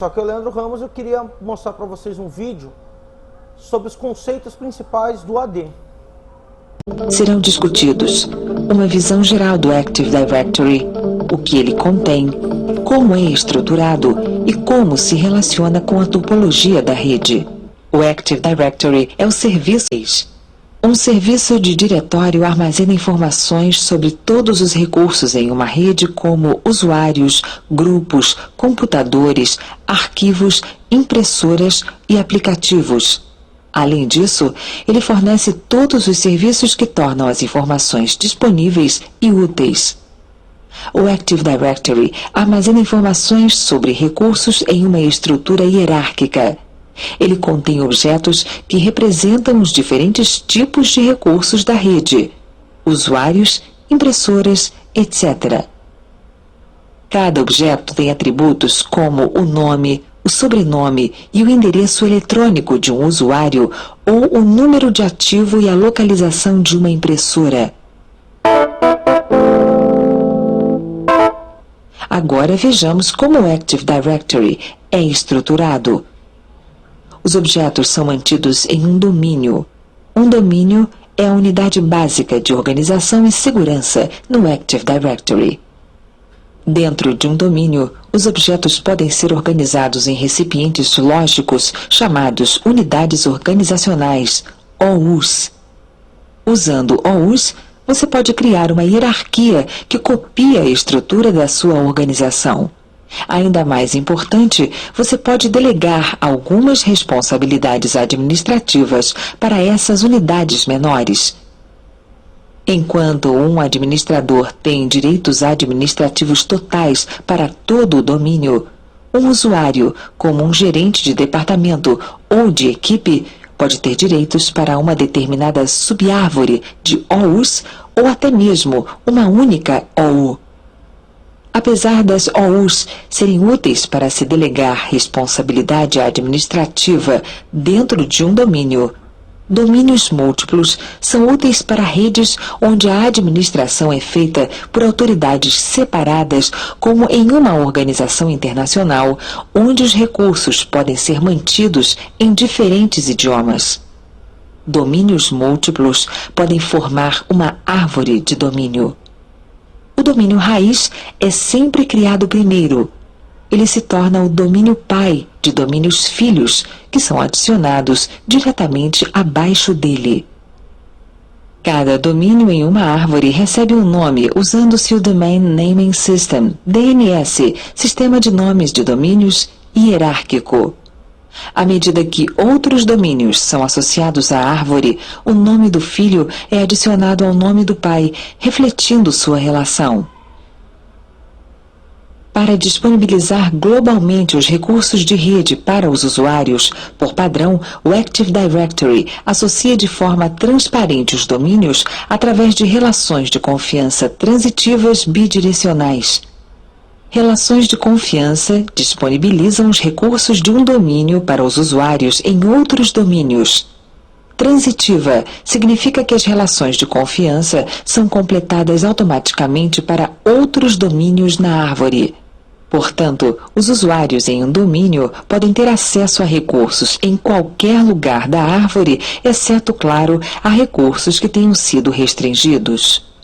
Só que o Leandro Ramos, eu queria mostrar para vocês um vídeo sobre os conceitos principais do AD. Serão discutidos uma visão geral do Active Directory, o que ele contém, como é estruturado e como se relaciona com a topologia da rede. O Active Directory é o serviço. Um serviço de diretório armazena informações sobre todos os recursos em uma rede, como usuários, grupos, computadores, arquivos, impressoras e aplicativos. Além disso, ele fornece todos os serviços que tornam as informações disponíveis e úteis. O Active Directory armazena informações sobre recursos em uma estrutura hierárquica. Ele contém objetos que representam os diferentes tipos de recursos da rede, usuários, impressoras, etc. Cada objeto tem atributos como o nome, o sobrenome e o endereço eletrônico de um usuário ou o número de ativo e a localização de uma impressora. Agora vejamos como o Active Directory é estruturado. Os objetos são mantidos em um domínio. Um domínio é a unidade básica de organização e segurança no Active Directory. Dentro de um domínio, os objetos podem ser organizados em recipientes lógicos chamados unidades organizacionais, OUs. Usando OUs, você pode criar uma hierarquia que copia a estrutura da sua organização. Ainda mais importante, você pode delegar algumas responsabilidades administrativas para essas unidades menores. Enquanto um administrador tem direitos administrativos totais para todo o domínio, um usuário, como um gerente de departamento ou de equipe, pode ter direitos para uma determinada subárvore de OUs ou até mesmo uma única OU. Apesar das OUs serem úteis para se delegar responsabilidade administrativa dentro de um domínio, domínios múltiplos são úteis para redes onde a administração é feita por autoridades separadas, como em uma organização internacional, onde os recursos podem ser mantidos em diferentes idiomas. Domínios múltiplos podem formar uma árvore de domínio. O domínio raiz é sempre criado primeiro. Ele se torna o domínio pai de domínios filhos, que são adicionados diretamente abaixo dele. Cada domínio em uma árvore recebe um nome usando-se o Domain Naming System, DNS, Sistema de Nomes de Domínios hierárquico. À medida que outros domínios são associados à árvore, o nome do filho é adicionado ao nome do pai, refletindo sua relação. Para disponibilizar globalmente os recursos de rede para os usuários, por padrão, o Active Directory associa de forma transparente os domínios através de relações de confiança transitivas bidirecionais. Relações de confiança disponibilizam os recursos de um domínio para os usuários em outros domínios. Transitiva significa que as relações de confiança são completadas automaticamente para outros domínios na árvore. Portanto, os usuários em um domínio podem ter acesso a recursos em qualquer lugar da árvore, exceto, claro, a recursos que tenham sido restringidos.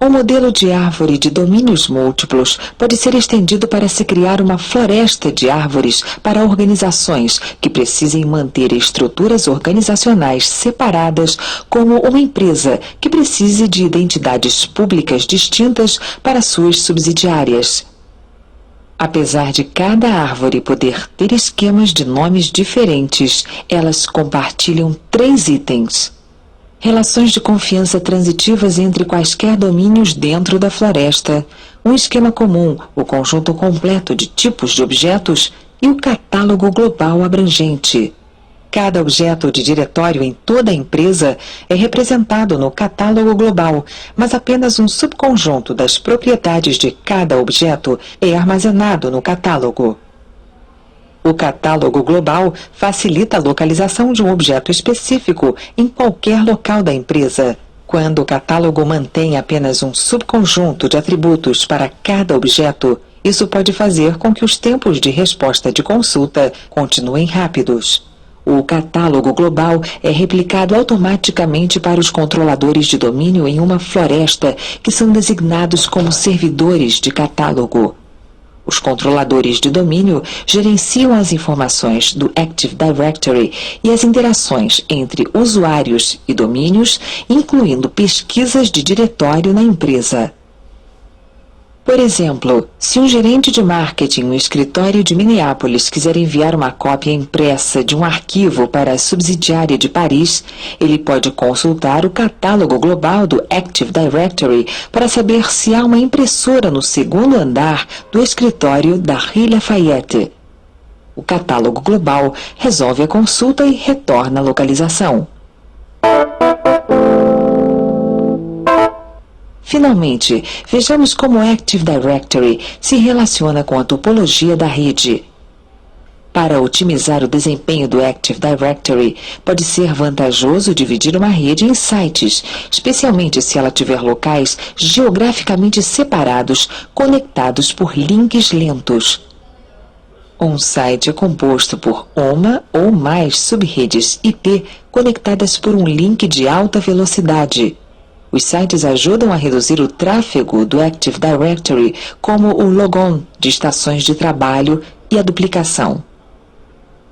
O modelo de árvore de domínios múltiplos pode ser estendido para se criar uma floresta de árvores para organizações que precisem manter estruturas organizacionais separadas, como uma empresa que precise de identidades públicas distintas para suas subsidiárias. Apesar de cada árvore poder ter esquemas de nomes diferentes, elas compartilham 3 itens. Relações de confiança transitivas entre quaisquer domínios dentro da floresta, um esquema comum, o conjunto completo de tipos de objetos e o catálogo global abrangente. Cada objeto de diretório em toda a empresa é representado no catálogo global, mas apenas um subconjunto das propriedades de cada objeto é armazenado no catálogo. O catálogo global facilita a localização de um objeto específico em qualquer local da empresa. Quando o catálogo mantém apenas um subconjunto de atributos para cada objeto, Isso pode fazer com que os tempos de resposta de consulta continuem rápidos. O catálogo global é replicado automaticamente para os controladores de domínio em uma floresta, que são designados como servidores de catálogo. Os controladores de domínio gerenciam as informações do Active Directory e as interações entre usuários e domínios, incluindo pesquisas de diretório na empresa. Por exemplo, se um gerente de marketing no escritório de Minneapolis quiser enviar uma cópia impressa de um arquivo para a subsidiária de Paris, ele pode consultar o catálogo global do Active Directory para saber se há uma impressora no segundo andar do escritório da Rue Lafayette. O catálogo global resolve a consulta e retorna a localização. Finalmente, vejamos como o Active Directory se relaciona com a topologia da rede. Para otimizar o desempenho do Active Directory, pode ser vantajoso dividir uma rede em sites, especialmente se ela tiver locais geograficamente separados, conectados por links lentos. Um site é composto por uma ou mais subredes IP conectadas por um link de alta velocidade. Os sites ajudam a reduzir o tráfego do Active Directory, como o logon de estações de trabalho e a duplicação.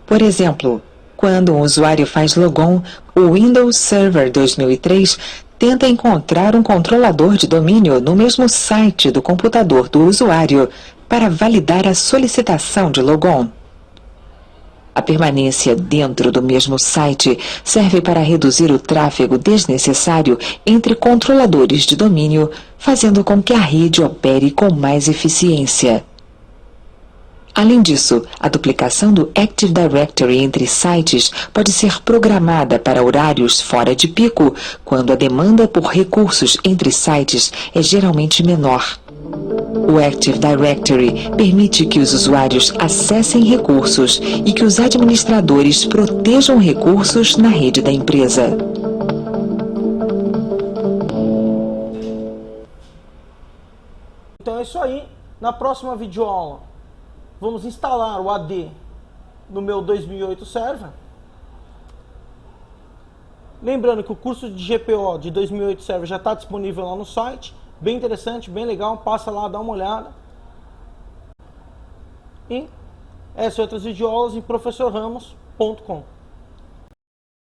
Por exemplo, quando um usuário faz logon, o Windows Server 2003 tenta encontrar um controlador de domínio no mesmo site do computador do usuário para validar a solicitação de logon. A permanência dentro do mesmo site serve para reduzir o tráfego desnecessário entre controladores de domínio, fazendo com que a rede opere com mais eficiência. Além disso, a duplicação do Active Directory entre sites pode ser programada para horários fora de pico, quando a demanda por recursos entre sites é geralmente menor. O Active Directory permite que os usuários acessem recursos e que os administradores protejam recursos na rede da empresa. Então é isso aí. Na próxima videoaula, vamos instalar o AD no meu 2008 Server. Lembrando que o curso de GPO de 2008 Server já está disponível lá no site. Bem interessante, bem legal, passa lá, dá uma olhada. E essas outras videoaulas em professorramos.com.